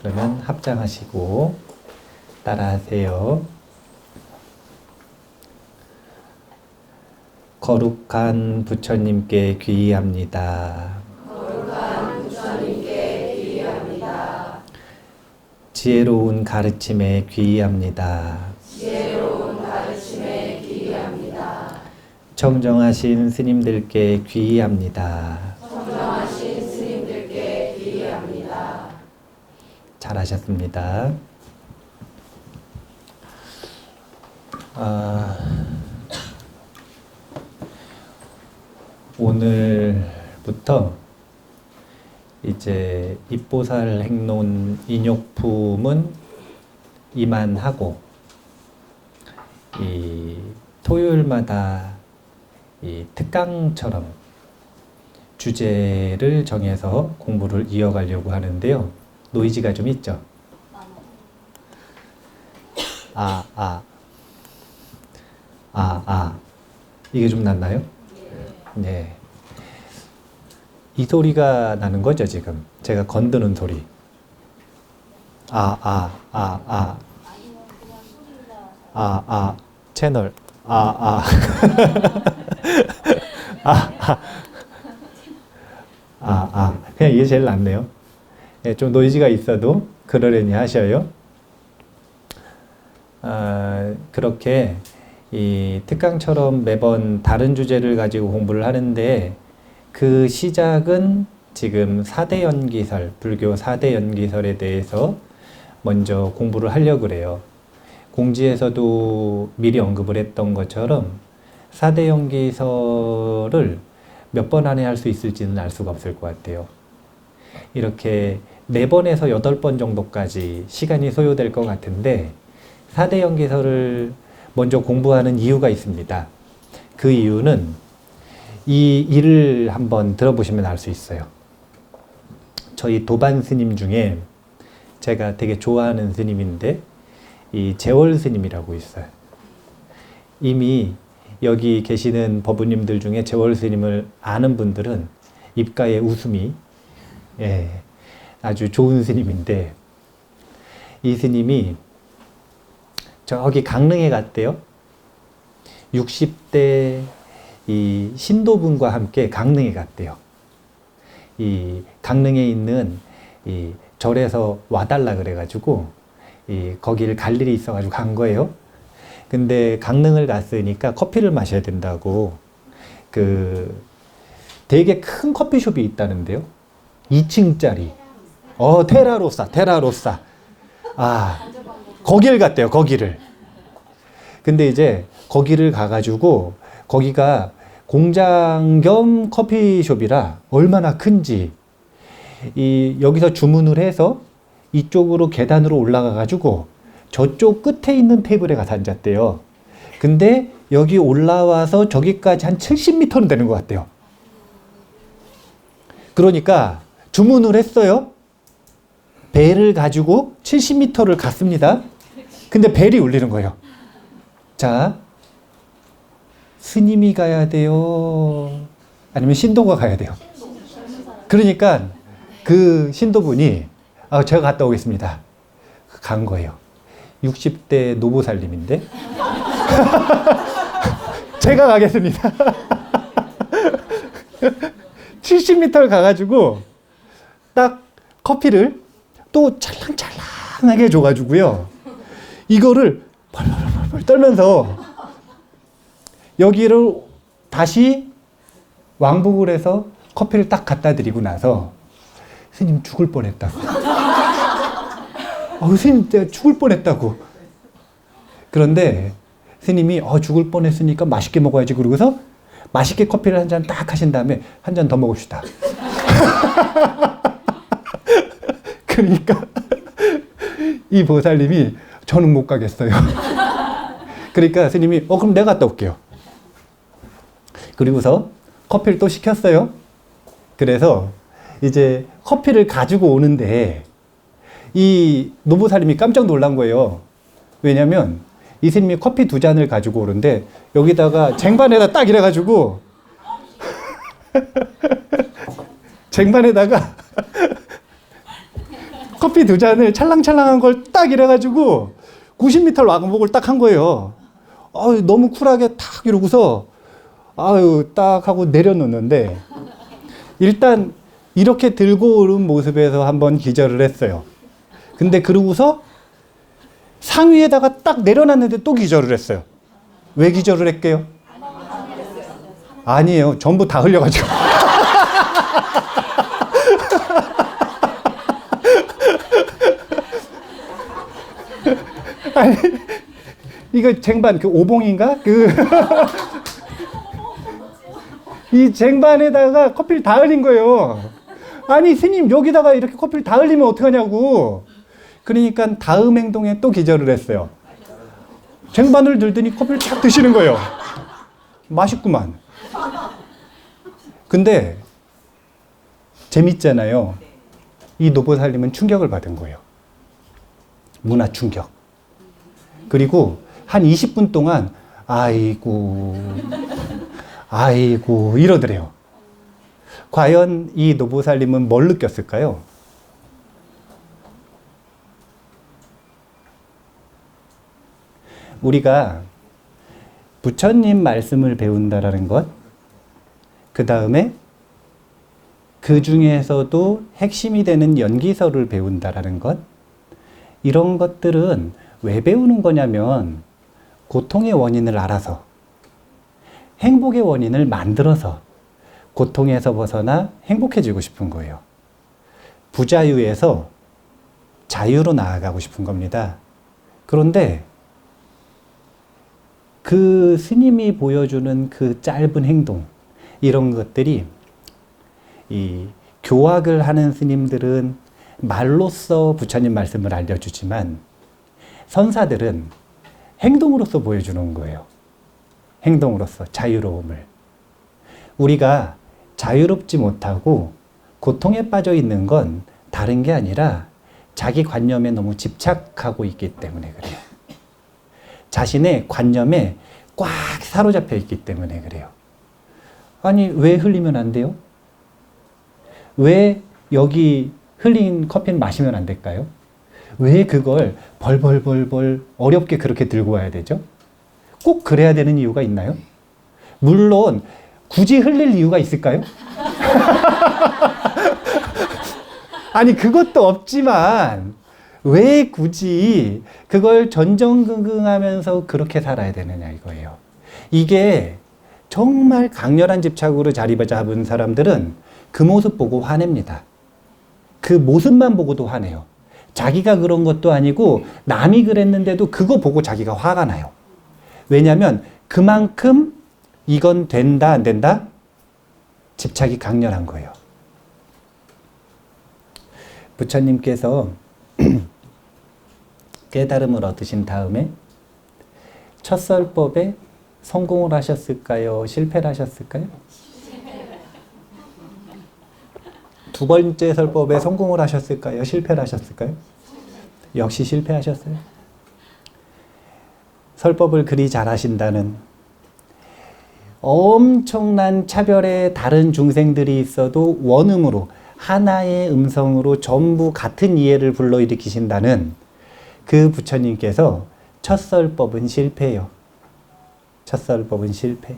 그러면 합장하시고 따라하세요. 거룩한 부처님께 귀의합니다. 거룩한 부처님께 귀의합니다. 지혜로운 가르침에 귀의합니다. 지혜로운 가르침에 귀의합니다. 청정하신 스님들께 귀의합니다. 청정하신 스님들께 귀의합니다. 잘하셨습니다. 오늘부터 이제 입보살 행론 인욕품은 이만하고, 이 토요일마다 이 특강처럼 주제를 정해서 공부를 이어가려고 하는데요. 노이즈가 좀 있죠? 이게 좀 났나요? 네. 이 소리가 나는 거죠, 지금. 제가 건드는 소리. 채널. 그냥 이게 제일 낫네요. 네, 좀 노이즈가 있어도 그러려니 하셔요. 그렇게 이 특강처럼 매번 다른 주제를 가지고 공부를 하는데, 그 시작은 지금 4대 연기설, 불교 4대 연기설에 대해서 먼저 공부를 하려고 그래요. 공지에서도 미리 언급을 했던 것처럼 4대 연기설을 몇 번 안에 할 수 있을지는 알 수가 없을 것 같아요. 이렇게 4번에서 8번 정도까지 시간이 소요될 것 같은데, 4대 연기설을 먼저 공부하는 이유가 있습니다. 그 이유는 이 일을 한번 들어보시면 알 수 있어요. 저희 도반 스님 중에 제가 되게 좋아하는 스님인데, 이 재월 스님이라고 있어요. 이미 여기 계시는 법우님들 중에 재월 스님을 아는 분들은 입가에 웃음이 아주 좋은 스님인데, 이 스님이 저기 강릉에 갔대요. 60대 이 신도분과 함께 강릉에 갔대요. 이 강릉에 있는 이 절에서 와달라 그래가지고 거기를 갈 일이 있어가지고 간 거예요. 근데 강릉을 갔으니까 커피를 마셔야 된다고 그 되게 큰 커피숍이 있다는데요. 2층짜리. 테라로사. 거기를 갔대요, 거기를. 근데 이제 거기를 가가지고 거기가 공장 겸 커피숍이라 얼마나 큰지, 여기서 주문을 해서 이쪽으로 계단으로 올라가가지고 저쪽 끝에 있는 테이블에 가서 앉았대요. 근데 여기 올라와서 저기까지 한 70m는 되는 것 같대요. 그러니까 주문을 했어요. 벨을 가지고 70m를 갔습니다. 근데 벨이 울리는 거예요. 자, 스님이 가야 돼요? 아니면 신도가 가야 돼요? 그러니까 그 신도분이 제가 갔다 오겠습니다. 간 거예요. 60대 노보살님인데 제가 가겠습니다. 70m를 가가지고 딱 커피를 또 찰랑찰랑하게 줘가지고요. 이거를 펄펄펄 떨면서 여기를 다시 왕복을 해서 커피를 딱 갖다 드리고 나서 스님 죽을 뻔했다고. 스님 제가 죽을 뻔했다고. 그런데 스님이 죽을 뻔했으니까 맛있게 먹어야지. 그러고서 맛있게 커피를 한 잔 딱 하신 다음에 한 잔 더 먹읍시다. 그러니까 이 보살님이 저는 못 가겠어요. 그러니까 스님이 그럼 내가 갔다 올게요. 그리고서 커피를 또 시켰어요. 그래서 이제 커피를 가지고 오는데 이 노보살님이 깜짝 놀란 거예요. 왜냐면 이 스님이 커피 2잔을 가지고 오는데 여기다가 쟁반에다 딱 이래가지고 쟁반에다가 커피 두 잔을 찰랑찰랑한 걸 딱 이래가지고 90m를 왕복을 딱 한 거예요. 너무 쿨하게 탁 이러고서 딱 하고 내려놓는데 일단 이렇게 들고 오른 모습에서 한번 기절을 했어요. 근데 그러고서 상위에다가 딱 내려놨는데 또 기절을 했어요. 왜 기절을 했게요? 아니에요. 전부 다 흘려가지고. 아니, 이거 쟁반, 오봉인가? 이 쟁반에다가 커피를 다 흘린 거예요. 아니, 스님, 여기다가 이렇게 커피를 다 흘리면 어떡하냐고. 그러니까 다음 행동에 또 기절을 했어요. 쟁반을 들더니 커피를 쫙 드시는 거예요. 맛있구만. 근데, 재밌잖아요. 이 노보살님은 충격을 받은 거예요. 문화 충격. 그리고 한 20분 동안 아이고 이러더래요. 과연 이 노보살님은 뭘 느꼈을까요? 우리가 부처님 말씀을 배운다라는 것, 그 다음에 그 중에서도 핵심이 되는 연기서를 배운다라는 것, 이런 것들은 왜 배우는 거냐면 고통의 원인을 알아서 행복의 원인을 만들어서 고통에서 벗어나 행복해지고 싶은 거예요. 부자유에서 자유로 나아가고 싶은 겁니다. 그런데 그 스님이 보여주는 그 짧은 행동, 이런 것들이 이 교학을 하는 스님들은 말로써 부처님 말씀을 알려주지만 선사들은 행동으로서 보여주는 거예요. 행동으로서 자유로움을. 우리가 자유롭지 못하고 고통에 빠져 있는 건 다른 게 아니라 자기 관념에 너무 집착하고 있기 때문에 그래요. 자신의 관념에 꽉 사로잡혀 있기 때문에 그래요. 아니, 왜 흘리면 안 돼요? 왜 여기 흘린 커피는 마시면 안 될까요? 왜 그걸 벌벌벌벌 어렵게 그렇게 들고 와야 되죠? 꼭 그래야 되는 이유가 있나요? 물론 굳이 흘릴 이유가 있을까요? 아니, 그것도 없지만 왜 굳이 그걸 전전긍긍하면서 그렇게 살아야 되느냐 이거예요. 이게 정말 강렬한 집착으로 자리 잡은 사람들은 그 모습 보고 화냅니다. 그 모습만 보고도 화내요. 자기가 그런 것도 아니고 남이 그랬는데도 그거 보고 자기가 화가 나요. 왜냐하면 그만큼 이건 된다 안 된다? 집착이 강렬한 거예요. 부처님께서 깨달음을 얻으신 다음에 첫 설법에 성공을 하셨을까요? 실패를 하셨을까요? 두 번째 설법에 성공을 하셨을까요? 실패를 하셨을까요? 역시 실패하셨어요. 설법을 그리 잘하신다는 엄청난 차별의 다른 중생들이 있어도 원음으로 하나의 음성으로 전부 같은 이해를 불러일으키신다는 그 부처님께서 첫 설법은 실패예요. 첫 설법은 실패.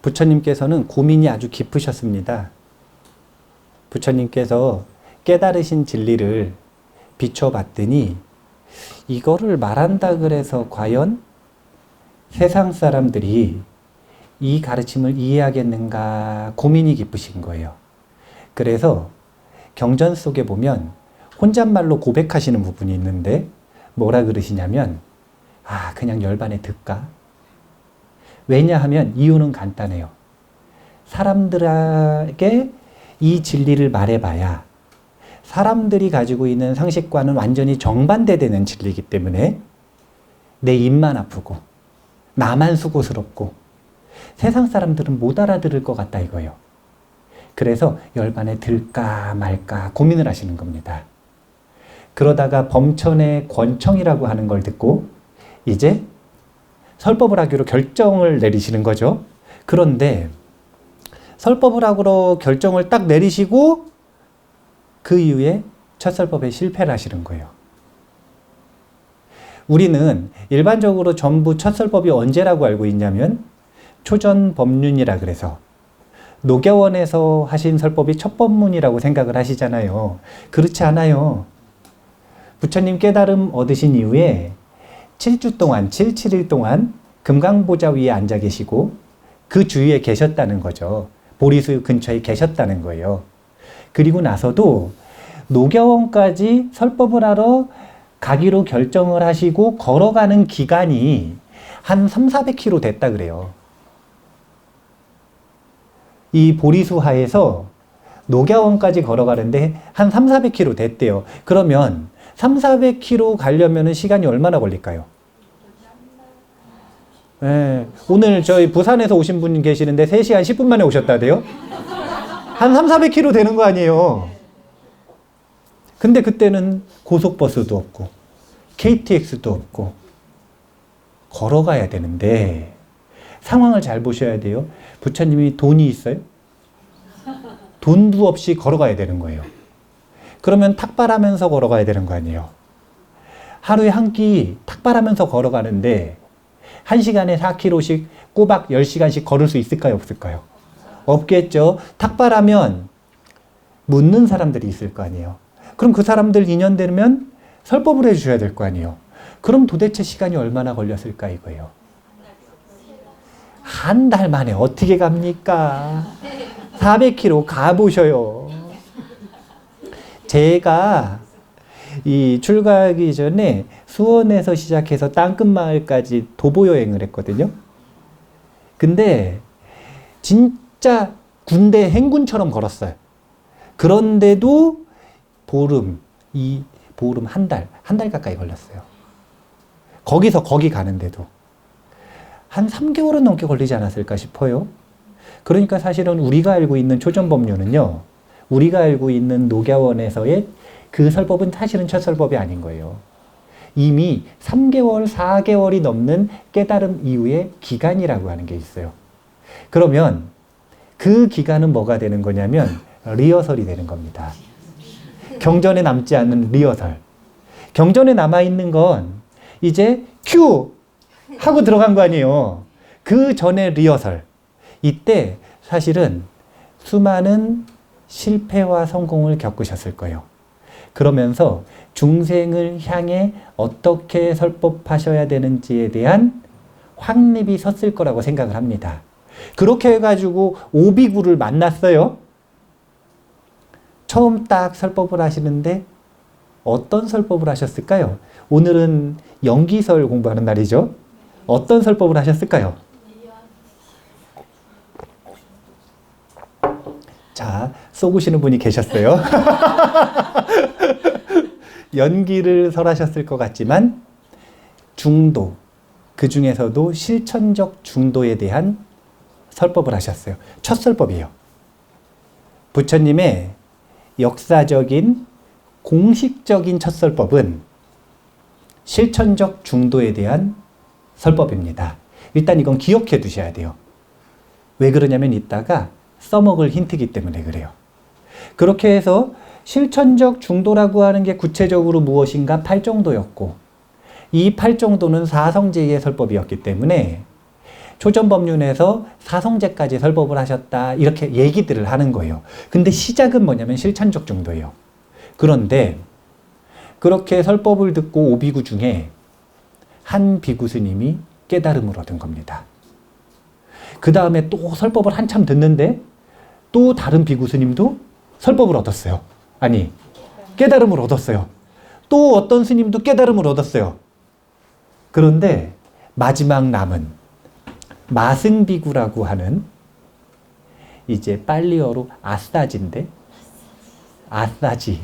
부처님께서는 고민이 아주 깊으셨습니다. 부처님께서 깨달으신 진리를 비춰봤더니 이거를 말한다 그래서 과연 세상 사람들이 이 가르침을 이해하겠는가 고민이 깊으신 거예요. 그래서 경전 속에 보면 혼잣말로 고백하시는 부분이 있는데 뭐라 그러시냐면 그냥 열반에 듣까? 왜냐하면 이유는 간단해요. 사람들에게 이 진리를 말해봐야 사람들이 가지고 있는 상식과는 완전히 정반대되는 진리이기 때문에 내 입만 아프고 나만 수고스럽고 세상 사람들은 못 알아들을 것 같다 이거예요. 그래서 열반에 들까 말까 고민을 하시는 겁니다. 그러다가 범천의 권청이라고 하는 걸 듣고 이제 설법을 하기로 결정을 내리시는 거죠. 그런데 설법을 하기로 결정을 딱 내리시고 그 이후에 첫 설법에 실패를 하시는 거예요. 우리는 일반적으로 전부 첫 설법이 언제라고 알고 있냐면 초전법륜이라 그래서 노교원에서 하신 설법이 첫 법문이라고 생각을 하시잖아요. 그렇지 않아요. 부처님 깨달음 얻으신 이후에 7주 동안, 7, 7일 동안 금강보좌 위에 앉아 계시고 그 주위에 계셨다는 거죠. 보리수 근처에 계셨다는 거예요. 그리고 나서도 노교원까지 설법을 하러 가기로 결정을 하시고 걸어가는 기간이 한 300~400km 됐다 그래요. 이 보리수하에서 녹야원까지 걸어가는데 한 300~400km 됐대요. 그러면 300~400km 가려면 시간이 얼마나 걸릴까요? 네, 오늘 저희 부산에서 오신 분 계시는데 3시간 10분 만에 오셨다대요? 한 300~400km 되는 거 아니에요? 근데 그때는 고속버스도 없고 KTX도 없고 걸어가야 되는데 상황을 잘 보셔야 돼요. 부처님이 돈이 있어요? 돈도 없이 걸어가야 되는 거예요. 그러면 탁발하면서 걸어가야 되는 거 아니에요. 하루에 한 끼 탁발하면서 걸어가는데 1시간에 4km씩 꼬박 10시간씩 걸을 수 있을까요? 없을까요? 없겠죠. 탁발하면 묻는 사람들이 있을 거 아니에요. 그럼 그 사람들 인연되면 설법을 해주셔야 될 거 아니에요. 그럼 도대체 시간이 얼마나 걸렸을까 이거예요. 한 달 만에 어떻게 갑니까? 400km 가보셔요. 제가 이 출가하기 전에 수원에서 시작해서 땅끝마을까지 도보 여행을 했거든요. 근데 진짜 군대 행군처럼 걸었어요. 그런데도 보름 한 달 가까이 걸렸어요. 거기서 거기 가는데도 한 3개월은 넘게 걸리지 않았을까 싶어요. 그러니까 사실은 우리가 알고 있는 초전법륜은요, 우리가 알고 있는 녹야원에서의 그 설법은 사실은 첫 설법이 아닌 거예요. 이미 3개월, 4개월이 넘는 깨달음 이후의 기간이라고 하는 게 있어요. 그러면 그 기간은 뭐가 되는 거냐면 리허설이 되는 겁니다. 경전에 남지 않는 리허설. 경전에 남아있는 건 이제 큐! 하고 들어간 거 아니에요. 그 전에 리허설. 이때 사실은 수많은 실패와 성공을 겪으셨을 거예요. 그러면서 중생을 향해 어떻게 설법하셔야 되는지에 대한 확립이 섰을 거라고 생각을 합니다. 그렇게 해가지고 오비구를 만났어요. 처음 딱 설법을 하시는데 어떤 설법을 하셨을까요? 오늘은 연기설 공부하는 날이죠. 어떤 설법을 하셨을까요? 자, 쏘구시는 분이 계셨어요. 연기를 설하셨을 것 같지만 중도, 그 중에서도 실천적 중도에 대한 설법을 하셨어요. 첫 설법이에요. 부처님의 역사적인 공식적인 첫 설법은 실천적 중도에 대한 설법입니다. 일단 이건 기억해 두셔야 돼요. 왜 그러냐면 이따가 써먹을 힌트이기 때문에 그래요. 그렇게 해서 실천적 중도라고 하는 게 구체적으로 무엇인가 8정도였고 이 8정도는 사성제의 설법이었기 때문에 초전법륜에서 사성제까지 설법을 하셨다 이렇게 얘기들을 하는 거예요. 근데 시작은 뭐냐면 실천적 중도예요. 그런데 그렇게 설법을 듣고 오비구 중에 한 비구 스님이 깨달음을 얻은 겁니다. 그 다음에 또 설법을 한참 듣는데 또 다른 비구 스님도 설법을 얻었어요. 아니, 깨달음을 얻었어요. 또 어떤 스님도 깨달음을 얻었어요. 그런데 마지막 남은 마승비구라고 하는 이제 빨리어로 아싸지인데 아싸지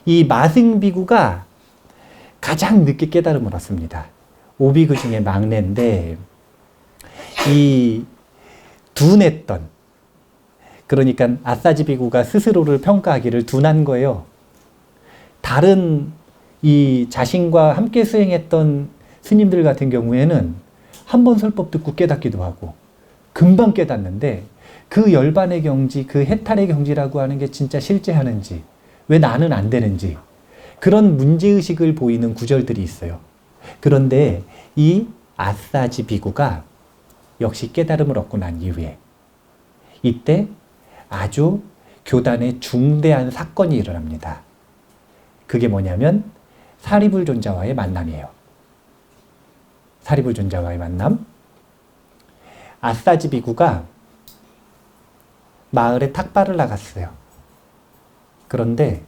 이 마승비구가 가장 늦게 깨달음을 얻습니다. 오비구 중에 막내인데 이 둔했던 그러니까 아싸지 비구가 스스로를 평가하기를 둔한 거예요. 다른 이 자신과 함께 수행했던 스님들 같은 경우에는 한 번 설법 듣고 깨닫기도 하고 금방 깨닫는데 그 열반의 경지, 그 해탈의 경지라고 하는 게 진짜 실제하는지, 왜 나는 안 되는지, 그런 문제의식을 보이는 구절들이 있어요. 그런데 이 아사지 비구가 역시 깨달음을 얻고 난 이후에 이때 아주 교단에 중대한 사건이 일어납니다. 그게 뭐냐면 사리불존자와의 만남이에요. 사리불존자와의 만남. 아사지 비구가 마을에 탁발을 나갔어요. 그런데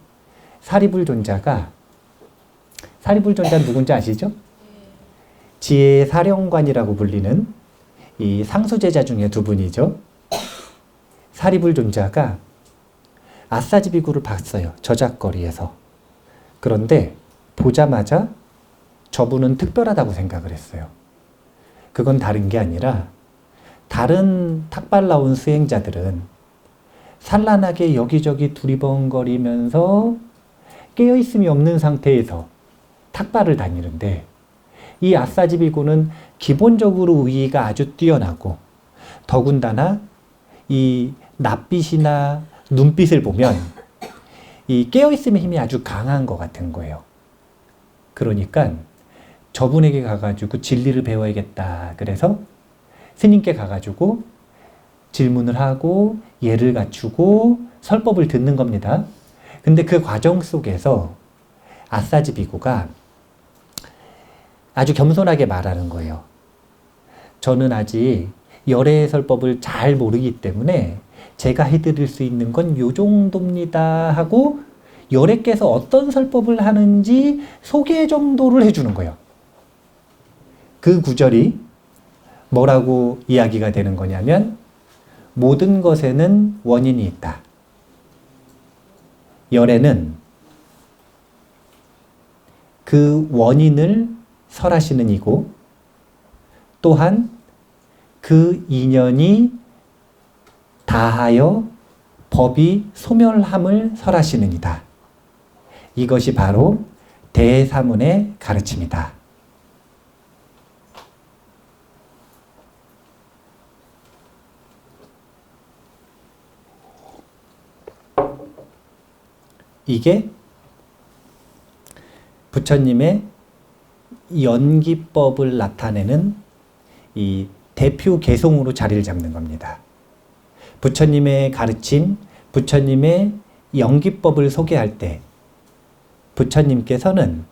사리불존자가, 사리불존자는 누군지 아시죠? 지혜의 사령관이라고 불리는 이 상수제자 중에 두 분이죠. 사리불존자가 아사지 비구를 봤어요. 저작거리에서. 그런데 보자마자 저분은 특별하다고 생각을 했어요. 그건 다른 게 아니라 다른 탁발 나온 수행자들은 산란하게 여기저기 두리번거리면서 깨어있음이 없는 상태에서 탁발을 다니는데 이 아사지 비구는 기본적으로 의의가 아주 뛰어나고 더군다나 이 낯빛이나 눈빛을 보면 이 깨어있음의 힘이 아주 강한 것 같은 거예요. 그러니까 저분에게 가가지고 진리를 배워야겠다. 그래서 스님께 가가지고 질문을 하고 예를 갖추고 설법을 듣는 겁니다. 근데 그 과정 속에서 아사지 비구가 아주 겸손하게 말하는 거예요. 저는 아직 열애의 설법을 잘 모르기 때문에 제가 해드릴 수 있는 건 요 정도입니다 하고 열애께서 어떤 설법을 하는지 소개 정도를 해주는 거예요. 그 구절이 뭐라고 이야기가 되는 거냐면 모든 것에는 원인이 있다. 열애는 그 원인을 설하시는 이고 또한 그 인연이 다하여 법이 소멸함을 설하시는 이다. 이것이 바로 대사문의 가르침이다. 이게 부처님의 연기법을 나타내는 이 대표 개송으로 자리를 잡는 겁니다. 부처님의 가르침, 부처님의 연기법을 소개할 때 부처님께서는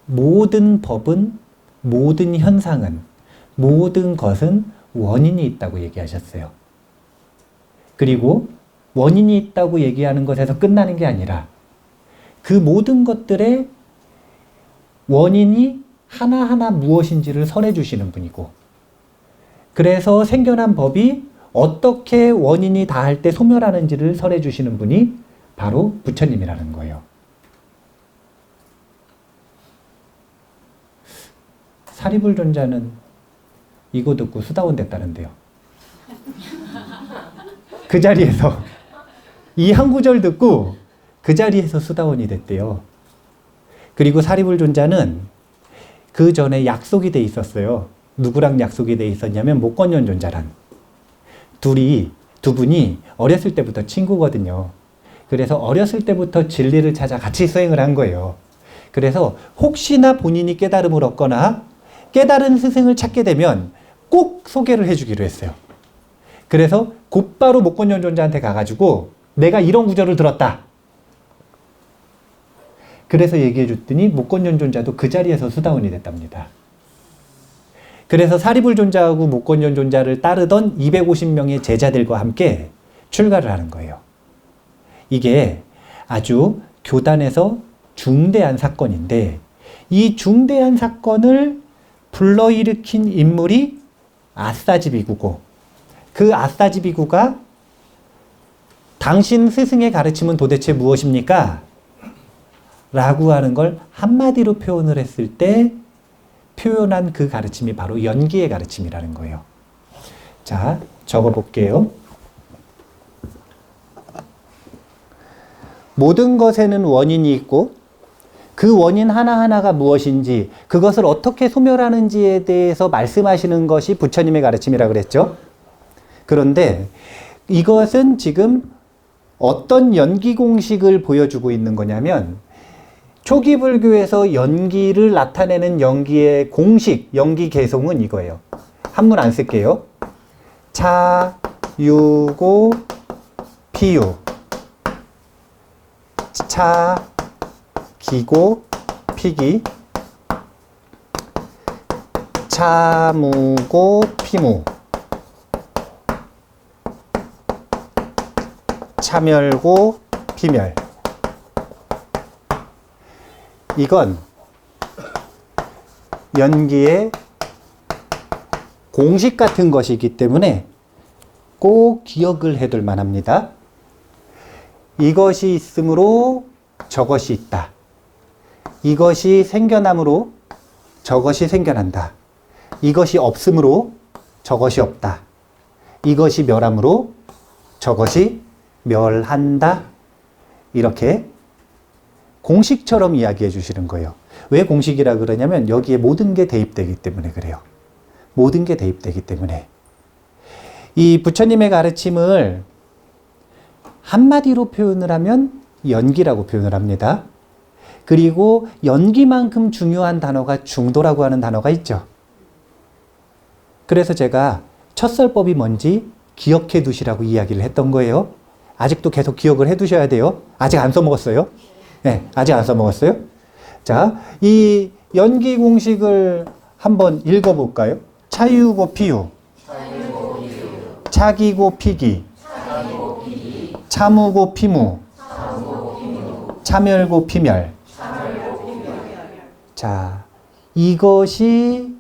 모든 법은, 모든 현상은, 모든 것은 원인이 있다고 얘기하셨어요. 그리고 원인이 있다고 얘기하는 것에서 끝나는 게 아니라 그 모든 것들의 원인이 하나하나 무엇인지를 설해 주시는 분이고 그래서 생겨난 법이 어떻게 원인이 다할 때 소멸하는지를 설해 주시는 분이 바로 부처님이라는 거예요. 사리불존자는 이거 듣고 수다원 됐다는데요. 그 자리에서 이 한 구절 듣고 그 자리에서 수다원이 됐대요. 그리고 사리불존자는 그 전에 약속이 돼 있었어요. 누구랑 약속이 돼 있었냐면 목건연존자랑. 두 분이 어렸을 때부터 친구거든요. 그래서 어렸을 때부터 진리를 찾아 같이 수행을 한 거예요. 그래서 혹시나 본인이 깨달음을 얻거나 깨달은 스승을 찾게 되면 꼭 소개를 해주기로 했어요. 그래서 곧바로 목건연존자한테 가가지고 내가 이런 구절을 들었다. 그래서 얘기해 줬더니 목건연존자도 그 자리에서 수다원이 됐답니다. 그래서 사리불존자하고 목건연존자를 따르던 250명의 제자들과 함께 출가를 하는 거예요. 이게 아주 교단에서 중대한 사건인데 이 중대한 사건을 불러일으킨 인물이 아사지 비구고 그 아사지 비구가 당신 스승의 가르침은 도대체 무엇입니까? 라고 하는 걸 한마디로 표현을 했을 때 표현한 그 가르침이 바로 연기의 가르침이라는 거예요. 자, 적어볼게요. 모든 것에는 원인이 있고 그 원인 하나하나가 무엇인지 그것을 어떻게 소멸하는지에 대해서 말씀하시는 것이 부처님의 가르침이라고 그랬죠. 그런데 이것은 지금 어떤 연기 공식을 보여주고 있는 거냐면 초기 불교에서 연기를 나타내는 연기의 공식, 연기 개송은 이거예요. 한문 안 쓸게요. 차, 유고, 피유. 차, 기고, 피기. 차무고, 피무. 차멸고, 피멸. 이건 연기의 공식 같은 것이기 때문에 꼭 기억을 해둘 만합니다. 이것이 있으므로 저것이 있다. 이것이 생겨남으로 저것이 생겨난다. 이것이 없으므로 저것이 없다. 이것이 멸함으로 저것이 멸한다. 이렇게 공식처럼 이야기해 주시는 거예요. 왜 공식이라 그러냐면 여기에 모든 게 대입되기 때문에 그래요. 모든 게 대입되기 때문에. 이 부처님의 가르침을 한마디로 표현을 하면 연기라고 표현을 합니다. 그리고 연기만큼 중요한 단어가 중도라고 하는 단어가 있죠. 그래서 제가 첫설법이 뭔지 기억해 두시라고 이야기를 했던 거예요. 아직도 계속 기억을 해 두셔야 돼요. 아직 안 써먹었어요? 네, 아직 안 써먹었어요? 자, 이 연기 공식을 한번 읽어볼까요? 차유고 피유, 차기고 피기, 차무고 피무, 차멸고 피멸. 자, 이것이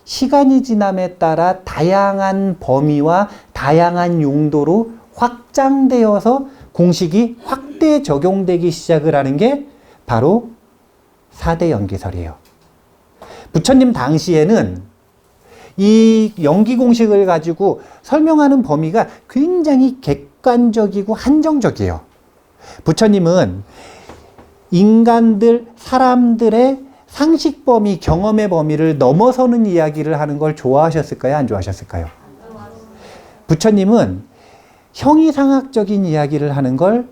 시간이 지남에 따라 다양한 범위와 다양한 용도로 확장되어서 공식이 확대 적용되기 시작을 하는 게 바로 4대 연기설이에요. 부처님 당시에는 이 연기 공식을 가지고 설명하는 범위가 굉장히 객관적이고 한정적이에요. 부처님은 인간들, 사람들의 상식 범위, 경험의 범위를 넘어서는 이야기를 하는 걸 좋아하셨을까요? 안 좋아하셨을까요? 부처님은 형이상학적인 이야기를 하는 걸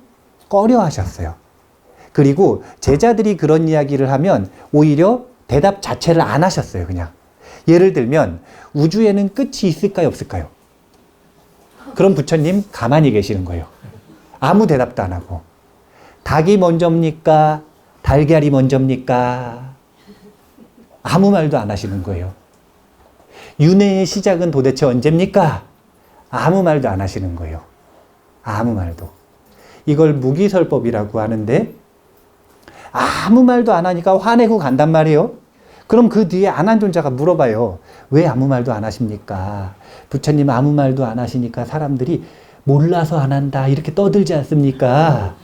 꺼려 하셨어요. 그리고 제자들이 그런 이야기를 하면 오히려 대답 자체를 안 하셨어요, 그냥. 예를 들면, 우주에는 끝이 있을까요, 없을까요? 그럼 부처님 가만히 계시는 거예요. 아무 대답도 안 하고. 닭이 먼저입니까? 달걀이 먼저입니까? 아무 말도 안 하시는 거예요. 윤회의 시작은 도대체 언제입니까? 아무 말도 안 하시는 거예요. 아무 말도. 이걸 무기설법이라고 하는데 아무 말도 안 하니까 화내고 간단 말이에요. 그럼 그 뒤에 안 한 존자가 물어봐요. 왜 아무 말도 안 하십니까? 부처님 아무 말도 안 하시니까 사람들이 몰라서 안 한다 이렇게 떠들지 않습니까?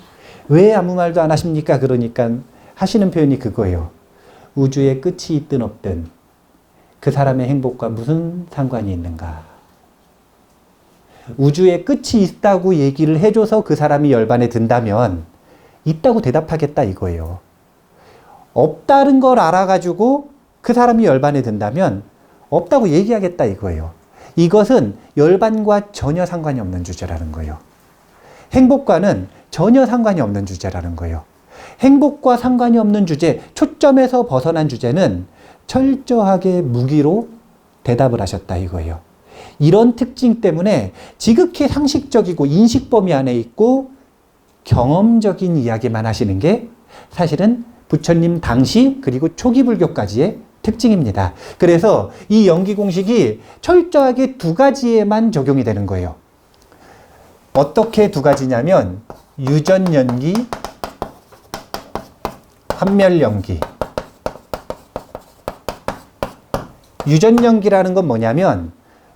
왜 아무 말도 안 하십니까? 그러니까 하시는 표현이 그거예요. 우주에 끝이 있든 없든 그 사람의 행복과 무슨 상관이 있는가? 우주에 끝이 있다고 얘기를 해줘서 그 사람이 열반에 든다면 있다고 대답하겠다 이거예요. 없다는 걸 알아가지고 그 사람이 열반에 든다면 없다고 얘기하겠다 이거예요. 이것은 열반과 전혀 상관이 없는 주제라는 거예요. 행복과는 전혀 상관이 없는 주제라는 거예요. 행복과 상관이 없는 주제, 초점에서 벗어난 주제는 철저하게 무기로 대답을 하셨다 이거예요. 이런 특징 때문에 지극히 상식적이고 인식 범위 안에 있고 경험적인 이야기만 하시는 게 사실은 부처님 당시 그리고 초기 불교까지의 특징입니다. 그래서 이 연기 공식이 철저하게 두 가지에만 적용이 되는 거예요. 어떻게 두 가지냐면 유전연기, 환멸연기. 유전연기라는 건 뭐냐면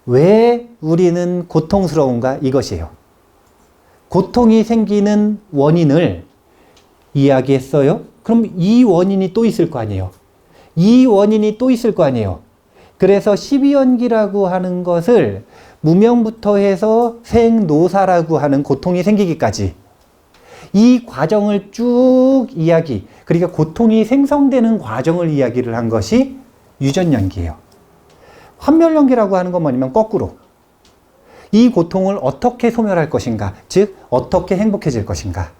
왜 우리는 고통스러운가 이것이에요. 고통이 생기는 원인을 이야기했어요. 그럼 이 원인이 또 있을 거 아니에요. 이 원인이 또 있을 거 아니에요. 그래서 12연기라고 하는 것을 무명부터 해서 생노사라고 하는 고통이 생기기까지 이 과정을 쭉 이야기, 그러니까 고통이 생성되는 과정을 이야기를 한 것이 유전연기예요. 환멸연기라고 하는 건 뭐냐면 거꾸로 이 고통을 어떻게 소멸할 것인가, 즉 어떻게 행복해질 것인가.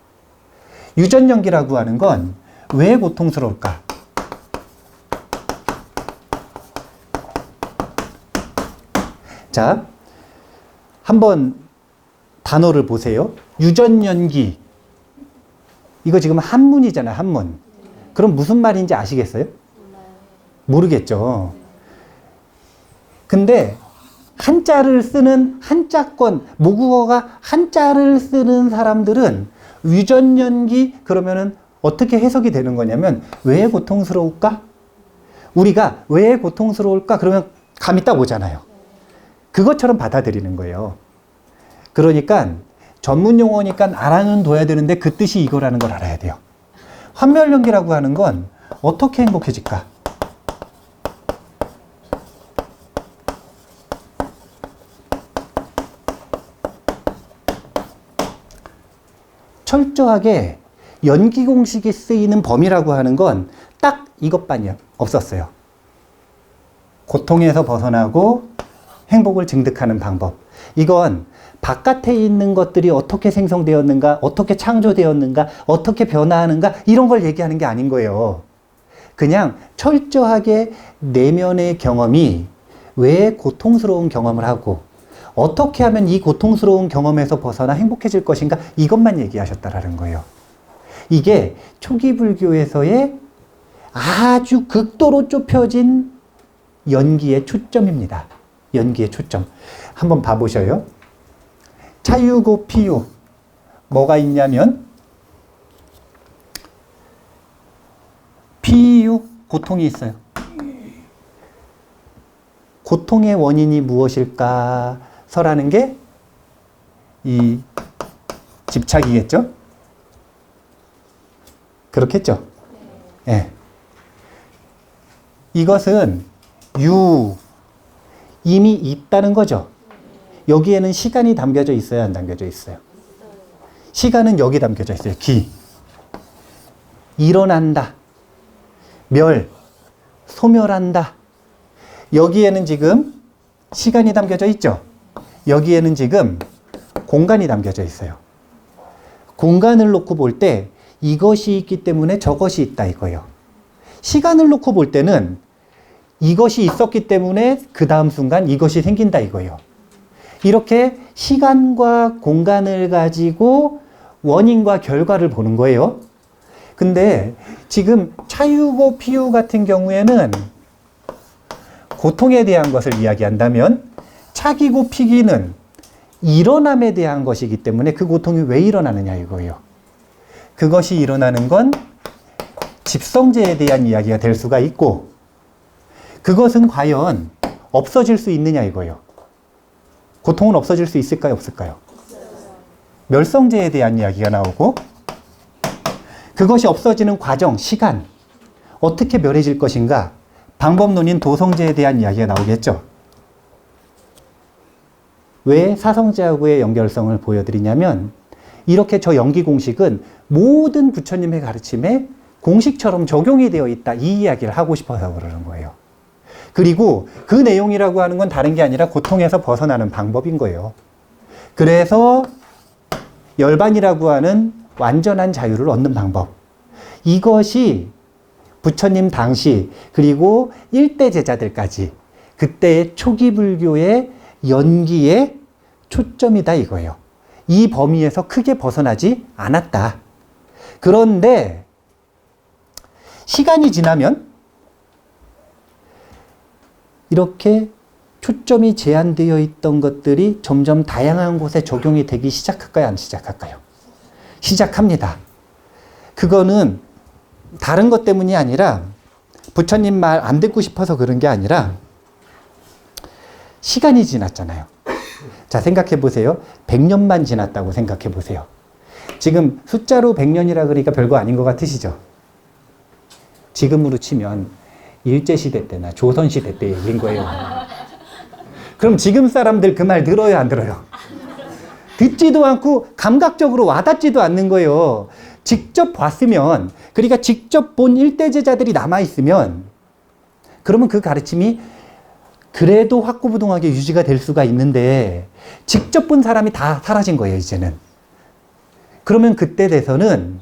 유전연기라고 하는 건 왜 고통스러울까? 자, 한번 단어를 보세요. 유전연기. 이거 지금 한문이잖아요, 한문. 그럼 무슨 말인지 아시겠어요? 모르겠죠. 근데 한자를 쓰는 한자권, 모국어가 한자를 쓰는 사람들은 유전연기 그러면은 어떻게 해석이 되는 거냐면 왜 고통스러울까? 우리가 왜 고통스러울까? 그러면 감이 딱 오잖아요. 그것처럼 받아들이는 거예요. 그러니까 전문 용어니까 알아는 둬야 되는데 그 뜻이 이거라는 걸 알아야 돼요. 환멸연기라고 하는 건 어떻게 행복해질까? 철저하게 연기 공식이 쓰이는 범위라고 하는 건 딱 이것만이 없었어요. 고통에서 벗어나고 행복을 증득하는 방법. 이건 바깥에 있는 것들이 어떻게 생성되었는가, 어떻게 창조되었는가, 어떻게 변화하는가 이런 걸 얘기하는 게 아닌 거예요. 그냥 철저하게 내면의 경험이 왜 고통스러운 경험을 하고 어떻게 하면 이 고통스러운 경험에서 벗어나 행복해질 것인가 이것만 얘기하셨다라는 거예요. 이게 초기 불교에서의 아주 극도로 좁혀진 연기의 초점입니다. 연기의 초점. 한번 봐보셔요. 차유고 피유. 뭐가 있냐면 피유, 고통이 있어요. 고통의 원인이 무엇일까? 서라는 게 이 집착이겠죠? 그렇겠죠? 예. 이것은 이미 있다는 거죠. 여기에는 시간이 담겨져 있어요, 안 담겨져 있어요? 시간은 여기 담겨져 있어요. 기. 일어난다. 소멸한다. 여기에는 지금 시간이 담겨져 있죠. 여기에는 지금 공간이 담겨져 있어요. 공간을 놓고 볼 때 이것이 있기 때문에 저것이 있다 이거예요. 시간을 놓고 볼 때는 이것이 있었기 때문에 그 다음 순간 이것이 생긴다 이거예요. 이렇게 시간과 공간을 가지고 원인과 결과를 보는 거예요. 근데 지금 차유고 피유 같은 경우에는 고통에 대한 것을 이야기한다면 차기고 피기는 일어남에 대한 것이기 때문에 그 고통이 왜 일어나느냐 이거예요. 그것이 일어나는 건 집성제에 대한 이야기가 될 수가 있고 그것은 과연 없어질 수 있느냐 이거예요. 고통은 없어질 수 있을까요? 없을까요? 멸성제에 대한 이야기가 나오고 그것이 없어지는 과정, 시간 어떻게 멸해질 것인가 방법론인 도성제에 대한 이야기가 나오겠죠. 왜 사성제하고의 연결성을 보여드리냐면 이렇게 저 연기 공식은 모든 부처님의 가르침에 공식처럼 적용이 되어 있다 이 이야기를 하고 싶어서 그러는 거예요. 그리고 그 내용이라고 하는 건 다른 게 아니라 고통에서 벗어나는 방법인 거예요. 그래서 열반이라고 하는 완전한 자유를 얻는 방법. 이것이 부처님 당시 그리고 일대 제자들까지 그때의 초기 불교의 연기의 초점이다 이거예요. 이 범위에서 크게 벗어나지 않았다. 그런데 시간이 지나면 이렇게 초점이 제한되어 있던 것들이 점점 다양한 곳에 적용이 되기 시작할까요? 안 시작할까요? 시작합니다. 그거는 다른 것 때문이 아니라 부처님 말 안 듣고 싶어서 그런 게 아니라 시간이 지났잖아요. 자, 생각해 보세요. 100년만 지났다고 생각해 보세요. 지금 숫자로 100년이라 그러니까 별거 아닌 것 같으시죠? 지금으로 치면 일제시대 때나 조선시대 때 얘기인 거예요. 그럼 지금 사람들 그 말 들어요, 안 들어요? 듣지도 않고 감각적으로 와닿지도 않는 거예요. 직접 봤으면, 그러니까 직접 본 일대 제자들이 남아있으면, 그러면 그 가르침이 그래도 확고부동하게 유지가 될 수가 있는데 직접 본 사람이 다 사라진 거예요, 이제는. 그러면 그때 돼서는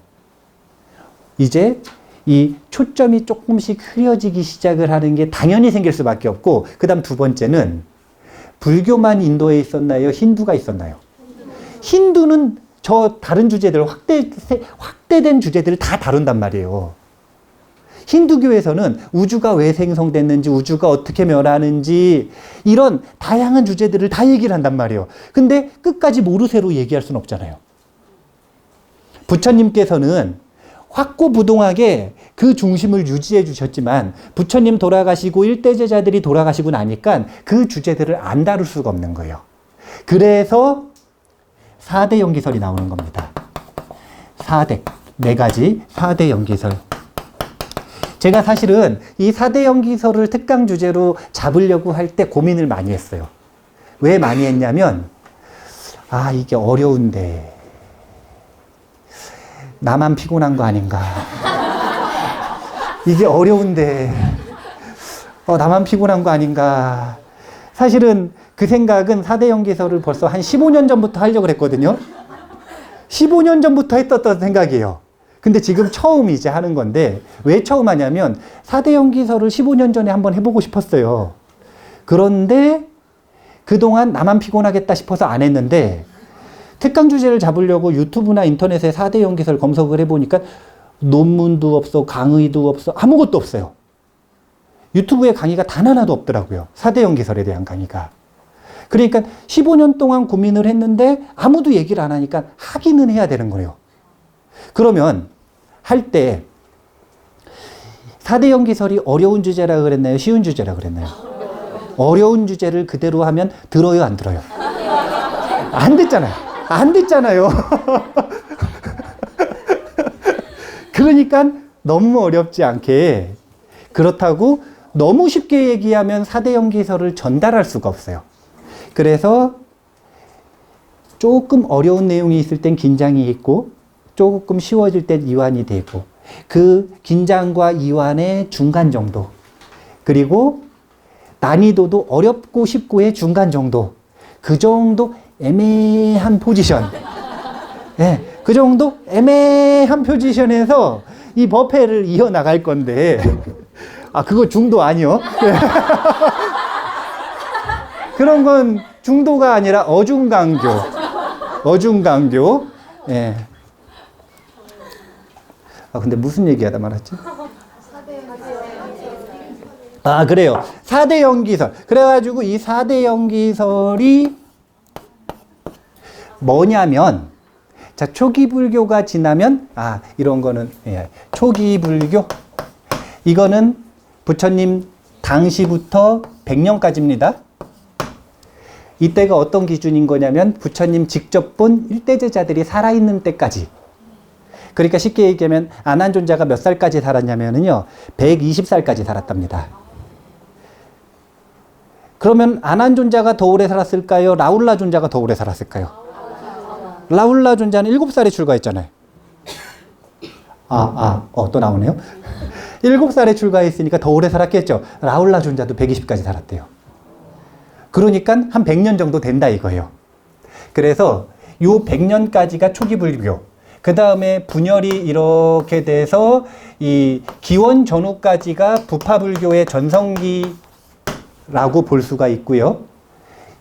이제 이 초점이 조금씩 흐려지기 시작을 하는 게 당연히 생길 수밖에 없고, 그 다음 두 번째는 불교만 인도에 있었나요? 힌두가 있었나요? 힌두는 저 다른 주제들, 확대된 주제들을 다 다룬단 말이에요. 힌두교에서는 우주가 왜 생성됐는지, 우주가 어떻게 멸하는지, 이런 다양한 주제들을 다 얘기를 한단 말이에요. 근데 끝까지 모르쇠로 얘기할 수는 없잖아요. 부처님께서는 확고부동하게 그 중심을 유지해 주셨지만, 부처님 돌아가시고 일대 제자들이 돌아가시고 나니까 그 주제들을 안 다룰 수가 없는 거예요. 그래서 4대 연기설이 나오는 겁니다. 4대, 4가지 4대 연기설. 제가 사실은 이 4대 연기설을 특강 주제로 잡으려고 할 때 고민을 많이 했어요. 왜 많이 했냐면, 이게 어려운데 나만 피곤한 거 아닌가. 이게 어려운데 나만 피곤한 거 아닌가. 사실은 그 생각은 4대 연기설을 벌써 한 15년 전부터 하려고 했거든요. 15년 전부터 했었던 생각이에요. 근데 지금 처음 이제 하는 건데, 왜 처음 하냐면 4대 연기설을 15년 전에 한번 해보고 싶었어요. 그런데 그동안 나만 피곤하겠다 싶어서 안 했는데, 특강 주제를 잡으려고 유튜브나 인터넷에 4대 연기설 검색을 해보니까 논문도 없어, 강의도 없어, 아무것도 없어요. 유튜브에 강의가 단 하나도 없더라고요. 4대 연기설에 대한 강의가. 그러니까 15년 동안 고민을 했는데 아무도 얘기를 안 하니까 하기는 해야 되는 거예요. 그러면 할 때 4대 연기설이 어려운 주제라 그랬나요? 쉬운 주제라 그랬나요? 어려운 주제를 그대로 하면 들어요, 안 들어요? 안 듣잖아요. 안 듣잖아요. 그러니까 너무 어렵지 않게, 그렇다고 너무 쉽게 얘기하면 4대 연기설을 전달할 수가 없어요. 그래서 조금 어려운 내용이 있을 땐 긴장이 있고, 조금 쉬워질 땐 이완이 되고, 그 긴장과 이완의 중간 정도, 그리고 난이도도 어렵고 쉽고의 중간 정도, 그 정도 애매한 포지션, 그 정도 애매한 포지션에서 이 버페를 이어나갈 건데, 그거 중도 아니요? 그런 건 중도가 아니라 어중강교. 어중강교. 예. 근데 무슨 얘기하다 말았지? 그래요. 4대 연기설. 그래가지고 이 4대 연기설이 뭐냐면, 자, 초기 불교가 지나면, 이런 거는, 초기 불교. 이거는 부처님 당시부터 100년까지입니다. 이때가 어떤 기준인 거냐면, 부처님 직접 본 일대제자들이 살아있는 때까지. 그러니까 쉽게 얘기하면, 아난존자가 몇 살까지 살았냐면요, 120살까지 살았답니다. 그러면 아난존자가 더 오래 살았을까요? 라울라 존자가 더 오래 살았을까요? 라울라 존자는 7살에 출가했잖아요. 또 나오네요. 7살에 출가했으니까 더 오래 살았겠죠. 라울라 존자도 120까지 살았대요. 그러니까 한 100년 정도 된다 이거예요. 그래서 요 100년까지가 초기 불교. 그 다음에 분열이 이렇게 돼서 이 기원 전후까지가 부파 불교의 전성기라고 볼 수가 있고요.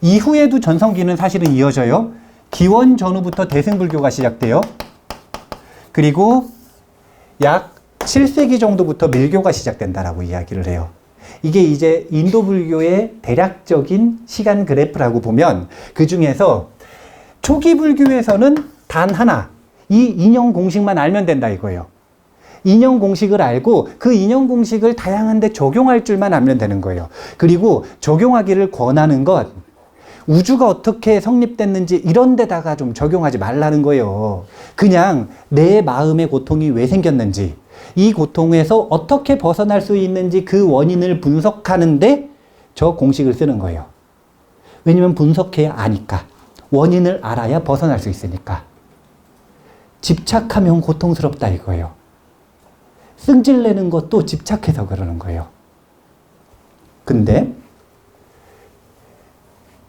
이후에도 전성기는 사실은 이어져요. 기원 전후부터 대승불교가 시작돼요. 그리고 약 7세기 정도부터 밀교가 시작된다라고 이야기를 해요. 이게 이제 인도 불교의 대략적인 시간 그래프라고 보면, 그 중에서 초기 불교에서는 단 하나, 이 인연 공식만 알면 된다 이거예요. 인연 공식을 알고 그 인연 공식을 다양한 데 적용할 줄만 알면 되는 거예요. 그리고 적용하기를 권하는 것, 우주가 어떻게 성립됐는지 이런 데다가 좀 적용하지 말라는 거예요. 그냥 내 마음의 고통이 왜 생겼는지, 이 고통에서 어떻게 벗어날 수 있는지 그 원인을 분석하는데 저 공식을 쓰는 거예요. 왜냐면 분석해야 아니까. 원인을 알아야 벗어날 수 있으니까. 집착하면 고통스럽다 이거예요. 승질내는 것도 집착해서 그러는 거예요. 근데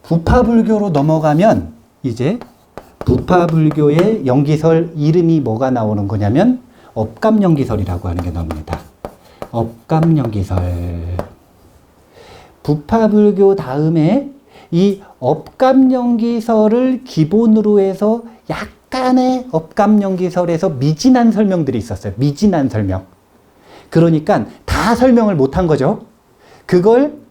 부파불교로 넘어가면 이제 부파불교의 연기설 이름이 뭐가 나오는 거냐면 업감연기설이라고 하는 게 나옵니다. 업감연기설. 부파불교 다음에 이 업감연기설을 기본으로 해서 약간의 업감연기설에서 미진한 설명들이 있었어요. 미진한 설명. 그러니까 다 설명을 못한 거죠. 그걸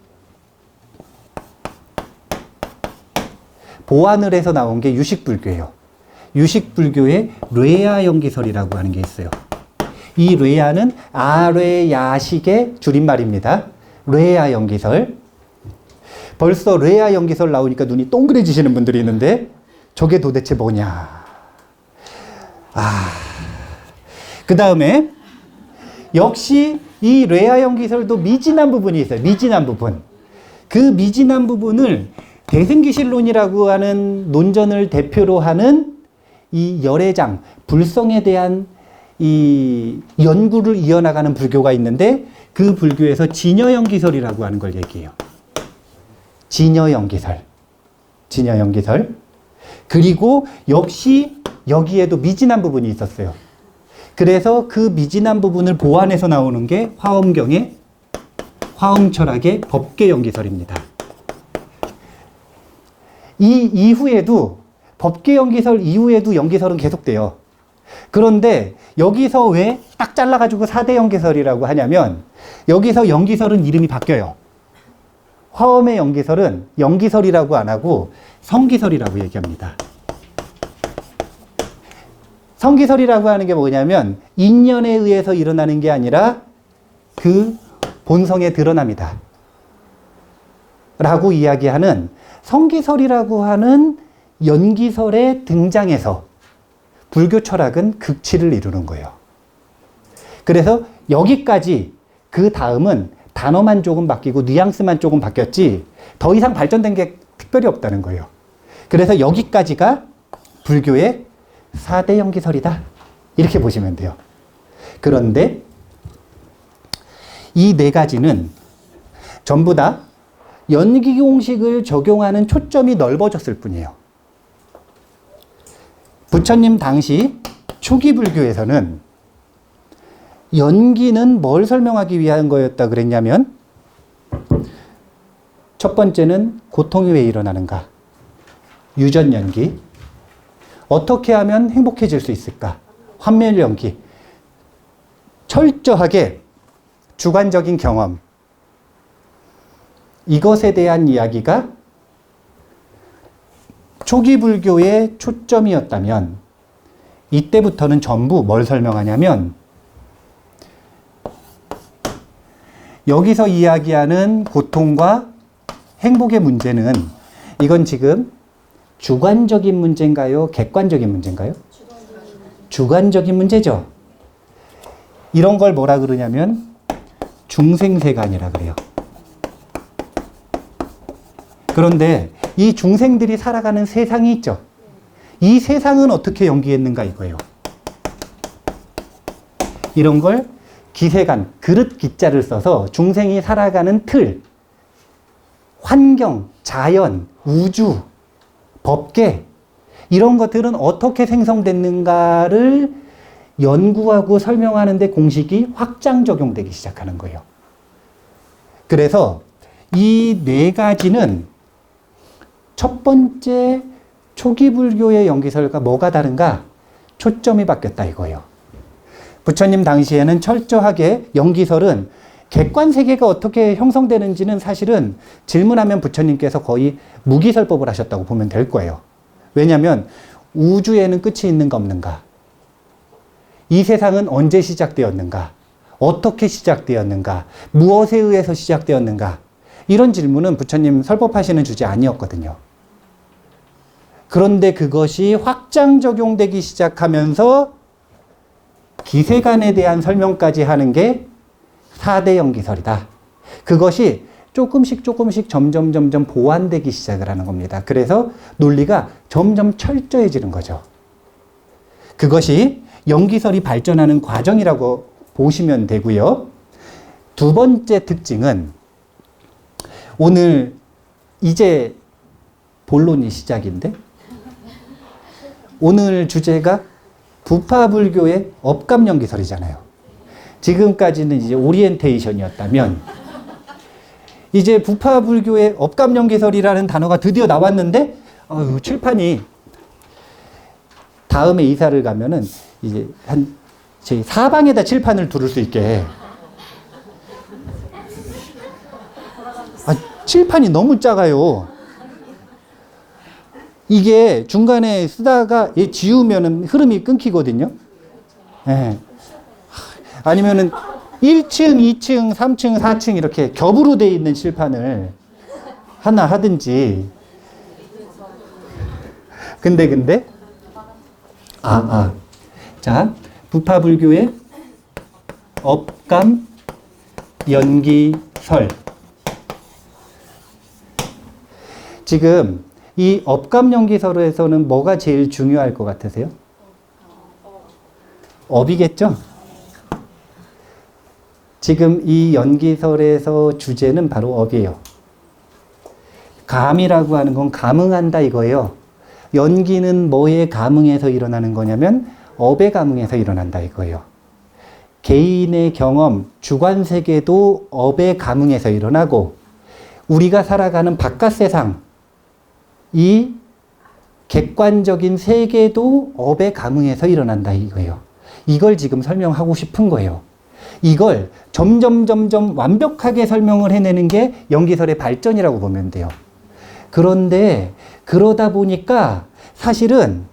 보완을 해서 나온 게 유식불교예요. 유식불교의 뇌야연기설이라고 하는 게 있어요. 이 뇌야는 아뢰야식의 줄임말입니다. 뇌야연기설. 벌써 뇌야연기설 나오니까 눈이 동그래지시는 분들이 있는데 저게 도대체 뭐냐. 그 다음에 역시 이 뇌야연기설도 미진한 부분이 있어요. 미진한 부분. 그 미진한 부분을 대승기실론이라고 하는 논전을 대표로 하는 이 열애장, 불성에 대한 이 연구를 이어나가는 불교가 있는데 그 불교에서 진여연기설이라고 하는 걸 얘기해요. 진여연기설. 진여연기설. 그리고 역시 여기에도 미진한 부분이 있었어요. 그래서 그 미진한 부분을 보완해서 나오는 게 화엄경의 화엄철학의 법계연기설입니다. 이 이후에도 법계연기설 이후에도 연기설은 계속돼요. 그런데 여기서 왜 딱 잘라가지고 4대 연기설이라고 하냐면 여기서 연기설은 이름이 바뀌어요. 화엄의 연기설은 연기설이라고 안 하고 성기설이라고 얘기합니다. 성기설이라고 하는 게 뭐냐면 인연에 의해서 일어나는 게 아니라 그 본성에 드러납니다. 라고 이야기하는 성기설이라고 하는 연기설에 등장해서 불교 철학은 극치를 이루는 거예요. 그래서 여기까지 그 다음은 단어만 조금 바뀌고 뉘앙스만 조금 바뀌었지 더 이상 발전된 게 특별히 없다는 거예요. 그래서 여기까지가 불교의 4대 연기설이다. 이렇게 보시면 돼요. 그런데 이 네 가지는 전부 다 연기 공식을 적용하는 초점이 넓어졌을 뿐이에요. 부처님 당시 초기 불교에서는 연기는 뭘 설명하기 위한 거였다 그랬냐면 첫 번째는 고통이 왜 일어나는가? 유전연기. 어떻게 하면 행복해질 수 있을까? 환멸연기. 철저하게 주관적인 경험. 이것에 대한 이야기가 초기 불교의 초점이었다면 이때부터는 전부 뭘 설명하냐면 여기서 이야기하는 고통과 행복의 문제는 이건 지금 주관적인 문제인가요? 객관적인 문제인가요? 주관적인 문제죠. 이런 걸 뭐라 그러냐면 중생세간이라 그래요. 그런데 이 중생들이 살아가는 세상이 있죠. 이 세상은 어떻게 연기했는가 이거예요. 이런 걸 기세간, 그릇 기자를 써서 중생이 살아가는 틀, 환경, 자연, 우주, 법계 이런 것들은 어떻게 생성됐는가를 연구하고 설명하는 데 공식이 확장 적용되기 시작하는 거예요. 그래서 이 네 가지는 첫 번째 초기 불교의 연기설과 뭐가 다른가? 초점이 바뀌었다 이거예요. 부처님 당시에는 철저하게 연기설은 객관 세계가 어떻게 형성되는지는 사실은 질문하면 부처님께서 거의 무기설법을 하셨다고 보면 될 거예요. 왜냐하면 우주에는 끝이 있는가 없는가? 이 세상은 언제 시작되었는가? 어떻게 시작되었는가? 무엇에 의해서 시작되었는가? 이런 질문은 부처님 설법하시는 주제 아니었거든요. 그런데 그것이 확장 적용되기 시작하면서 기세간에 대한 설명까지 하는 게 4대 연기설이다. 그것이 조금씩 점점 보완되기 시작을 하는 겁니다. 그래서 논리가 점점 철저해지는 거죠. 그것이 연기설이 발전하는 과정이라고 보시면 되고요. 두 번째 특징은 오늘 이제 본론이 시작인데 오늘 주제가 부파불교의 업감연기설이잖아요. 지금까지는 이제 오리엔테이션이었다면 이제 부파불교의 업감연기설이라는 단어가 드디어 나왔는데 칠판이 다음에 이사를 가면은 이제 제 사방에다 칠판을 두를 수 있게 칠판이 너무 작아요. 이게 중간에 쓰다가 지우면은 흐름이 끊기거든요. 네. 아니면은 1층, 2층, 3층, 4층 이렇게 겹으로 돼 있는 칠판을 하나 하든지. 근데 자, 부파불교의 업감 연기설. 지금 이 업감연기설에서는 뭐가 제일 중요할 것 같으세요? 업이겠죠? 지금 이 연기설에서 주제는 바로 업이에요. 감이라고 하는 건 감응한다 이거예요. 연기는 뭐에 감응해서 일어나는 거냐면 업에 감응해서 일어난다 이거예요. 개인의 경험, 주관세계도 업에 감응해서 일어나고 우리가 살아가는 바깥 세상, 이 객관적인 세계도 업에 감응해서 일어난다 이거예요. 이걸 지금 설명하고 싶은 거예요. 이걸 점점 완벽하게 설명을 해내는 게 연기설의 발전이라고 보면 돼요. 그런데 그러다 보니까 사실은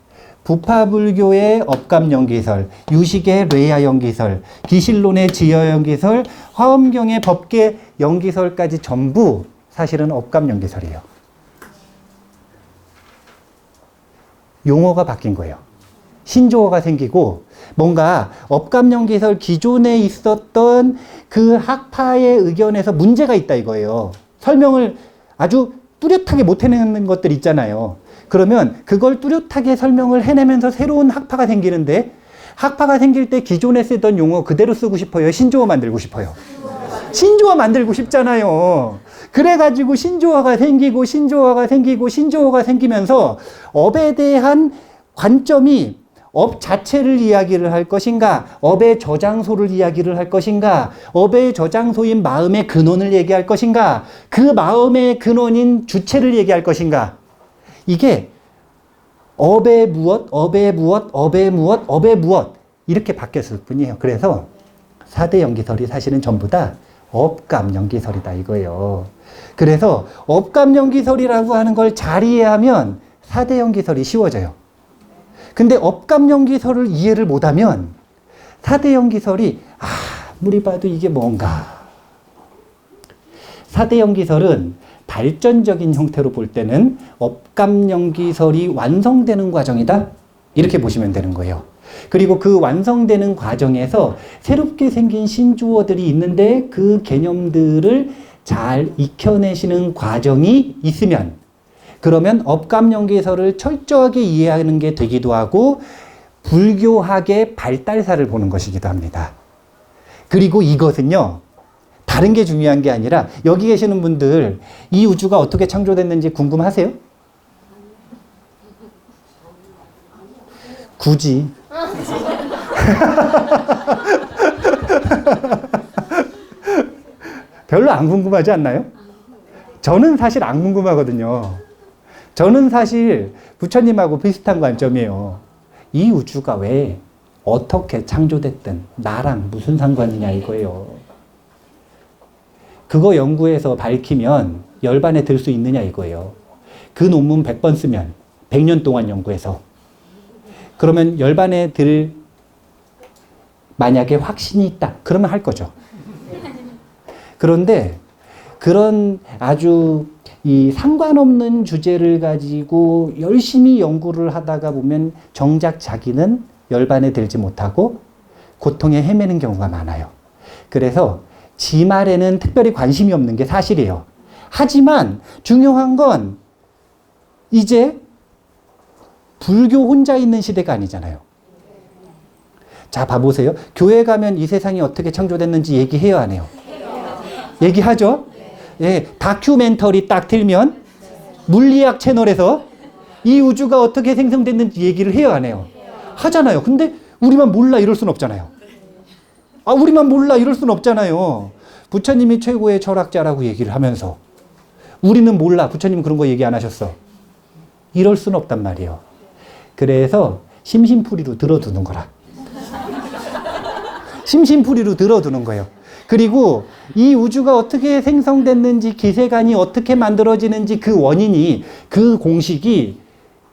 부파불교의 업감연기설, 유식의 뇌야연기설, 기실론의 지여연기설, 화엄경의 법계 연기설까지 전부 사실은 업감연기설이에요. 용어가 바뀐 거예요. 신조어가 생기고 뭔가 업감연기설 기존에 있었던 그 학파의 의견에서 문제가 있다 이거예요. 설명을 아주 뚜렷하게 못 해내는 것들 있잖아요. 그러면 그걸 뚜렷하게 설명을 해내면서 새로운 학파가 생기는데 학파가 생길 때 기존에 쓰던 용어 그대로 쓰고 싶어요? 신조어 만들고 싶어요? 신조어 만들고 싶잖아요. 그래가지고 신조어가 생기고 신조어가 생기면서 업에 대한 관점이 업 자체를 이야기를 할 것인가, 업의 저장소를 이야기를 할 것인가, 업의 저장소인 마음의 근원을 얘기할 것인가, 그 마음의 근원인 주체를 얘기할 것인가. 이게 업의 무엇, 업의 무엇, 업의 무엇, 업의 무엇 이렇게 바뀌었을 뿐이에요. 그래서 4대 연기설이 사실은 전부 다 업감연기설이다 이거예요. 그래서 업감연기설이라고 하는 걸 잘 이해하면 4대 연기설이 쉬워져요. 근데 업감연기설을 이해를 못하면 4대 연기설이 아무리 봐도 이게 뭔가. 4대 연기설은 발전적인 형태로 볼 때는 업감연기설이 완성되는 과정이다 이렇게 보시면 되는 거예요. 그리고 그 완성되는 과정에서 새롭게 생긴 신주어들이 있는데 그 개념들을 잘 익혀내시는 과정이 있으면 그러면 업감연기설을 철저하게 이해하는 게 되기도 하고 불교학의 발달사를 보는 것이기도 합니다. 그리고 이것은요. 다른 게 중요한 게 아니라 여기 계시는 분들 이 우주가 어떻게 창조됐는지 궁금하세요? 굳이 별로 안 궁금하지 않나요? 저는 사실 안 궁금하거든요. 저는 사실 부처님하고 비슷한 관점이에요. 이 우주가 왜 어떻게 창조됐든 나랑 무슨 상관이냐 이거예요. 그거 연구해서 밝히면 열반에 들 수 있느냐 이거예요. 그 논문 100번 쓰면 100년 동안 연구해서 그러면 열반에 들 만약에 확신이 있다 그러면 할 거죠. 그런데 그런 아주 이 상관없는 주제를 가지고 열심히 연구를 하다가 보면 정작 자기는 열반에 들지 못하고 고통에 헤매는 경우가 많아요. 그래서 지 말에는 특별히 관심이 없는 게 사실이에요. 하지만 중요한 건 이제 불교 혼자 있는 시대가 아니잖아요. 자, 봐보세요. 교회 가면 이 세상이 어떻게 창조됐는지 얘기해요, 안 해요? 얘기하죠? 예, 다큐멘터리 딱 틀면 물리학 채널에서 이 우주가 어떻게 생성됐는지 얘기를 해요, 안 해요? 하잖아요. 근데 우리만 몰라 이럴 순 없잖아요. 아, 우리만 몰라 이럴 순 없잖아요. 부처님이 최고의 철학자라고 얘기를 하면서 우리는 몰라. 부처님 그런 거 얘기 안 하셨어. 이럴 순 없단 말이에요. 그래서 심심풀이로 들어두는 거라. 심심풀이로 들어두는 거예요. 그리고 이 우주가 어떻게 생성됐는지, 기세간이 어떻게 만들어지는지 그 원인이, 그 공식이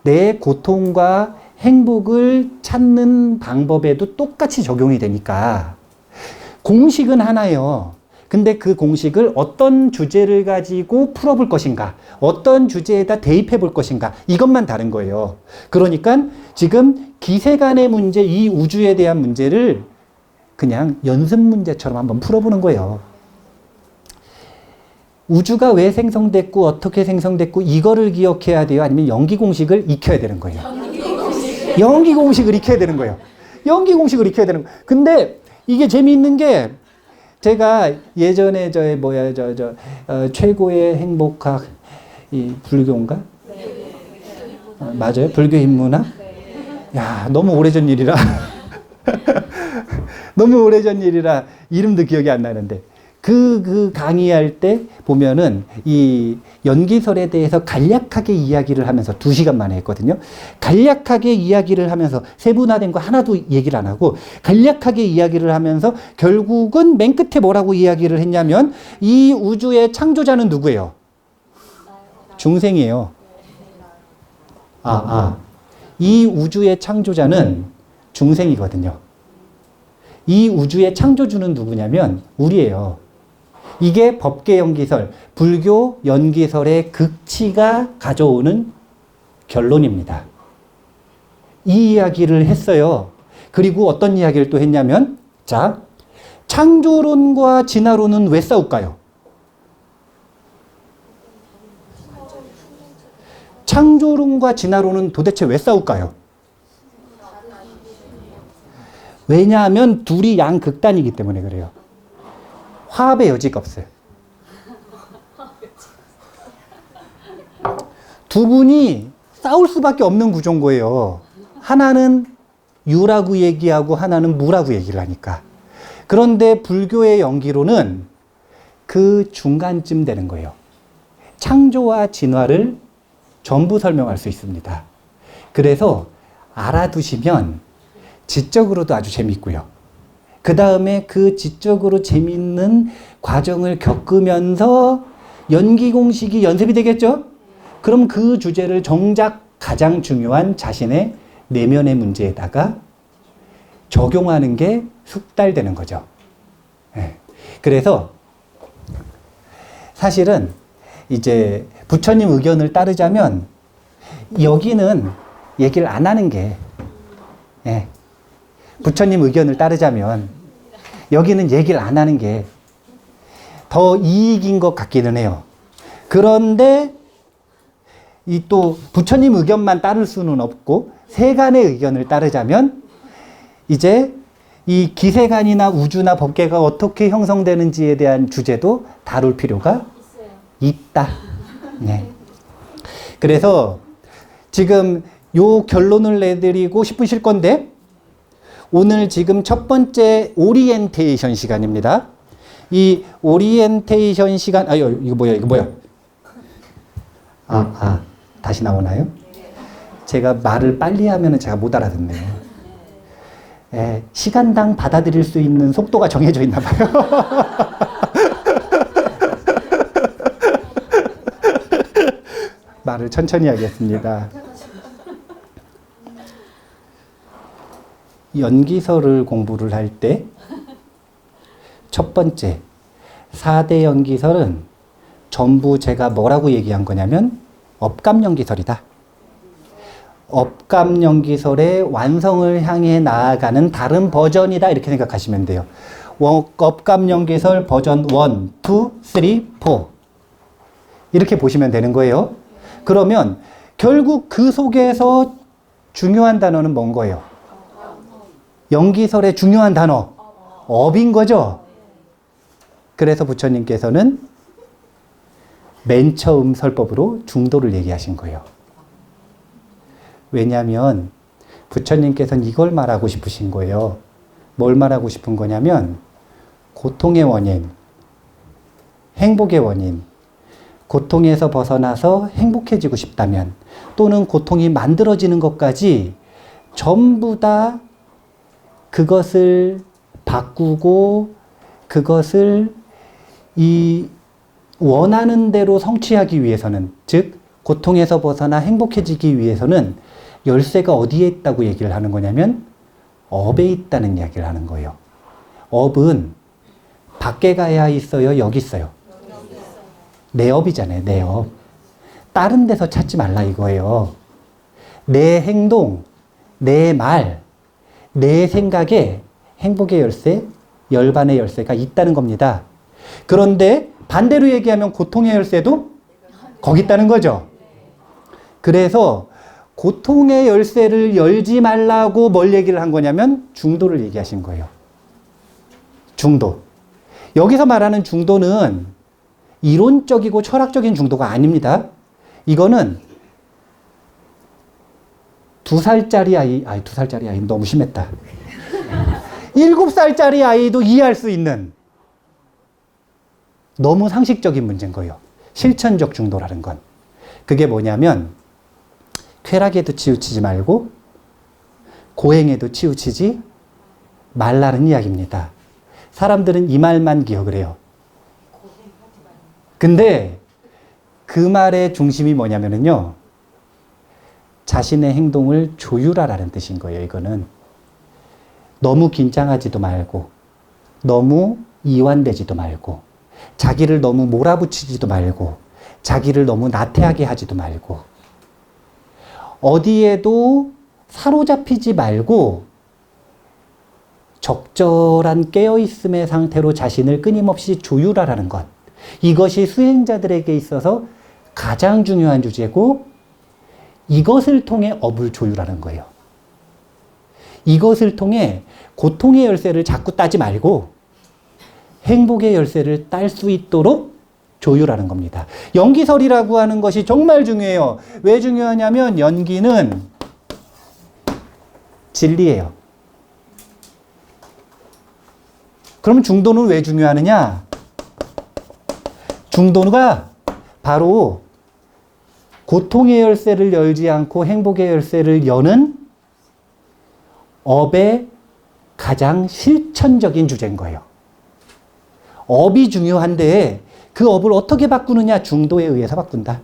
내 고통과 행복을 찾는 방법에도 똑같이 적용이 되니까 공식은 하나예요. 근데 그 공식을 어떤 주제를 가지고 풀어볼 것인가, 어떤 주제에다 대입해 볼 것인가, 이것만 다른 거예요. 그러니까 지금 기세간의 문제, 이 우주에 대한 문제를 그냥 연습 문제처럼 한번 풀어보는 거예요. 우주가 왜 생성됐고 어떻게 생성됐고 이거를 기억해야 돼요? 아니면 연기 공식을 익혀야 되는 거예요? 연기 공식을 익혀야 되는 거예요. 연기 공식을 익혀야 되는 거예요. 근데 이게 재미있는 게 제가 예전에 최고의 행복학 이 불교인가? 맞아요? 불교 인문학? 야, 너무 오래전 일이라 너무 오래전 일이라 이름도 기억이 안 나는데 그 강의할 때 보면은 이 연기설에 대해서 간략하게 이야기를 하면서 2시간 만에 했거든요. 간략하게 이야기를 하면서 세분화된 거 하나도 얘기를 안 하고 간략하게 이야기를 하면서 결국은 맨 끝에 뭐라고 이야기를 했냐면 이 우주의 창조자는 누구예요? 중생이에요. 이 우주의 창조자는 중생이거든요. 이 우주의 창조주는 누구냐면 우리예요. 이게 법계 연기설, 불교 연기설의 극치가 가져오는 결론입니다. 이 이야기를 했어요. 그리고 어떤 이야기를 또 했냐면, 자, 창조론과 진화론은 왜 싸울까요? 창조론과 진화론은 도대체 왜 싸울까요? 왜냐하면 둘이 양극단이기 때문에 그래요. 화합의 여지가 없어요. 두 분이 싸울 수밖에 없는 구조인 거예요. 하나는 유라고 얘기하고 하나는 무라고 얘기를 하니까. 그런데 불교의 연기로는 그 중간쯤 되는 거예요. 창조와 진화를 전부 설명할 수 있습니다. 그래서 알아두시면 지적으로도 아주 재밌고요. 그 다음에 그 지적으로 재밌는 과정을 겪으면서 연기 공식이 연습이 되겠죠? 그럼 그 주제를 정작 가장 중요한 자신의 내면의 문제에다가 적용하는 게 숙달되는 거죠. 네. 그래서 사실은 이제 부처님 의견을 따르자면 여기는 얘기를 안 하는 게 부처님 의견을 따르자면 여기는 얘기를 안 하는 게 더 이익인 것 같기는 해요. 그런데 이 또 부처님 의견만 따를 수는 없고 세간의 의견을 따르자면 이제 이 기세간이나 우주나 법계가 어떻게 형성되는지에 대한 주제도 다룰 필요가 있다. 네. 그래서 지금 요 결론을 내드리고 싶으실 건데 오늘 지금 첫 번째 오리엔테이션 시간입니다. 이 오리엔테이션 시간, 이거 뭐야? 다시 나오나요? 제가 말을 빨리 하면 제가 못 알아듣네요. 시간당 받아들일 수 있는 속도가 정해져 있나 봐요. 말을 천천히 하겠습니다. 연기설을 공부를 할 때 첫 번째 4대 연기설은 전부 제가 뭐라고 얘기한 거냐면 업감연기설이다. 업감연기설의 완성을 향해 나아가는 다른 버전이다 이렇게 생각하시면 돼요. 업감연기설 버전 1, 2, 3, 4 이렇게 보시면 되는 거예요. 그러면 결국 그 속에서 중요한 단어는 뭔 거예요? 연기설의 중요한 단어, 업인 거죠. 그래서 부처님께서는 맨 처음 설법으로 중도를 얘기하신 거예요. 왜냐하면 부처님께서는 이걸 말하고 싶으신 거예요. 뭘 말하고 싶은 거냐면 고통의 원인, 행복의 원인, 고통에서 벗어나서 행복해지고 싶다면 또는 고통이 만들어지는 것까지 전부 다 그것을 바꾸고 그것을 이 원하는 대로 성취하기 위해서는, 즉 고통에서 벗어나 행복해지기 위해서는 열쇠가 어디에 있다고 얘기를 하는 거냐면 업에 있다는 이야기를 하는 거예요. 업은 밖에 가야 있어요? 여기 있어요? 내 업이잖아요. 내 업. 다른 데서 찾지 말라 이거예요. 내 행동, 내 말, 내 생각에 행복의 열쇠, 열반의 열쇠가 있다는 겁니다. 그런데 반대로 얘기하면 고통의 열쇠도 거기 있다는 거죠. 그래서 고통의 열쇠를 열지 말라고 뭘 얘기를 한 거냐면 중도를 얘기하신 거예요. 중도. 여기서 말하는 중도는 이론적이고 철학적인 중도가 아닙니다. 이거는 2살짜리 아이, 2살짜리 아이 너무 심했다. 7살짜리 아이도 이해할 수 있는 너무 상식적인 문제인 거예요. 실천적 중도라는 건. 그게 뭐냐면 쾌락에도 치우치지 말고 고행에도 치우치지 말라는 이야기입니다. 사람들은 이 말만 기억을 해요. 근데 그 말의 중심이 뭐냐면요. 자신의 행동을 조율하라는 뜻인 거예요. 이거는 너무 긴장하지도 말고 너무 이완되지도 말고 자기를 너무 몰아붙이지도 말고 자기를 너무 나태하게 하지도 말고 어디에도 사로잡히지 말고 적절한 깨어있음의 상태로 자신을 끊임없이 조율하라는 것. 이것이 수행자들에게 있어서 가장 중요한 주제고 이것을 통해 업을 조율하는 거예요. 이것을 통해 고통의 열쇠를 자꾸 따지 말고 행복의 열쇠를 딸 수 있도록 조율하는 겁니다. 연기설이라고 하는 것이 정말 중요해요. 왜 중요하냐면 연기는 진리예요. 그럼 중도는 왜 중요하느냐? 중도가 바로 고통의 열쇠를 열지 않고 행복의 열쇠를 여는 업의 가장 실천적인 주제인 거예요. 업이 중요한데 그 업을 어떻게 바꾸느냐? 중도에 의해서 바꾼다.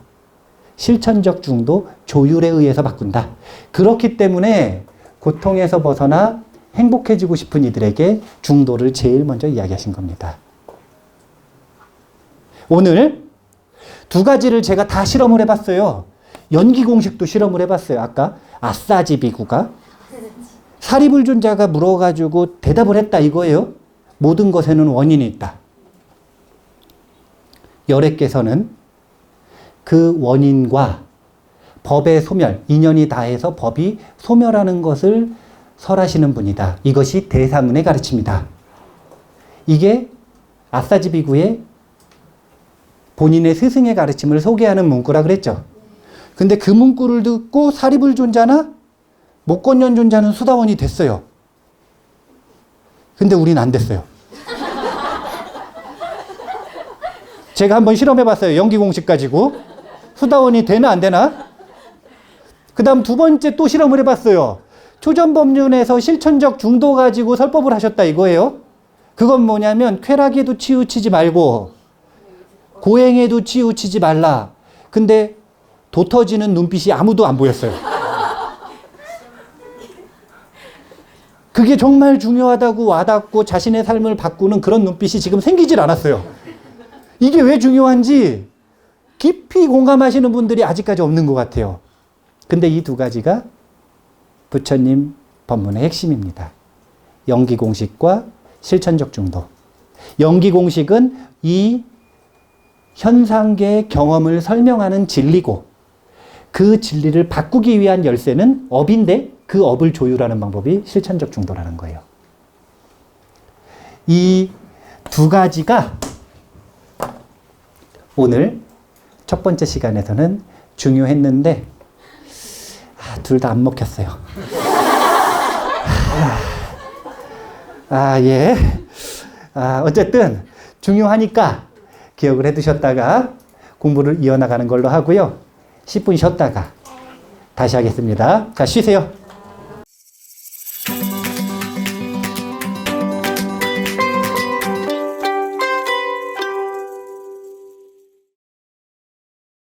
실천적 중도, 조율에 의해서 바꾼다. 그렇기 때문에 고통에서 벗어나 행복해지고 싶은 이들에게 중도를 제일 먼저 이야기하신 겁니다. 오늘 2가지를 제가 다 실험을 해봤어요. 연기 공식도 실험을 해봤어요. 아까 아싸지 비구가 사리불존자가 물어가지고 대답을 했다 이거예요. 모든 것에는 원인이 있다. 열애께서는 그 원인과 법의 소멸, 인연이 다해서 법이 소멸하는 것을 설하시는 분이다. 이것이 대사문의 가르침이다. 이게 아싸지 비구의 본인의 스승의 가르침을 소개하는 문구라 그랬죠. 근데 그 문구를 듣고 사리불존자나 목건연존자는 수다원이 됐어요. 근데 우린 안 됐어요. 제가 한번 실험해봤어요. 연기 공식 가지고. 수다원이 되나 안 되나? 그 다음 2번째 또 실험을 해봤어요. 초전법륜에서 실천적 중도 가지고 설법을 하셨다 이거예요. 그건 뭐냐면 쾌락에도 치우치지 말고 고행에도 치우치지 말라. 근데 도터지는 눈빛이 아무도 안 보였어요. 그게 정말 중요하다고 와닿고 자신의 삶을 바꾸는 그런 눈빛이 지금 생기질 않았어요. 이게 왜 중요한지 깊이 공감하시는 분들이 아직까지 없는 것 같아요. 근데 이 2가지가 부처님 법문의 핵심입니다. 연기 공식과 실천적 중도. 연기 공식은 이 현상계의 경험을 설명하는 진리고 그 진리를 바꾸기 위한 열쇠는 업인데 그 업을 조율하는 방법이 실천적 중도라는 거예요. 이 2가지가 오늘 첫 번째 시간에서는 중요했는데 둘 다 안 먹혔어요. 예. 어쨌든 중요하니까 기억을 해두셨다가 공부를 이어나가는 걸로 하고요. 10분 쉬었다가 다시 하겠습니다. 자, 쉬세요.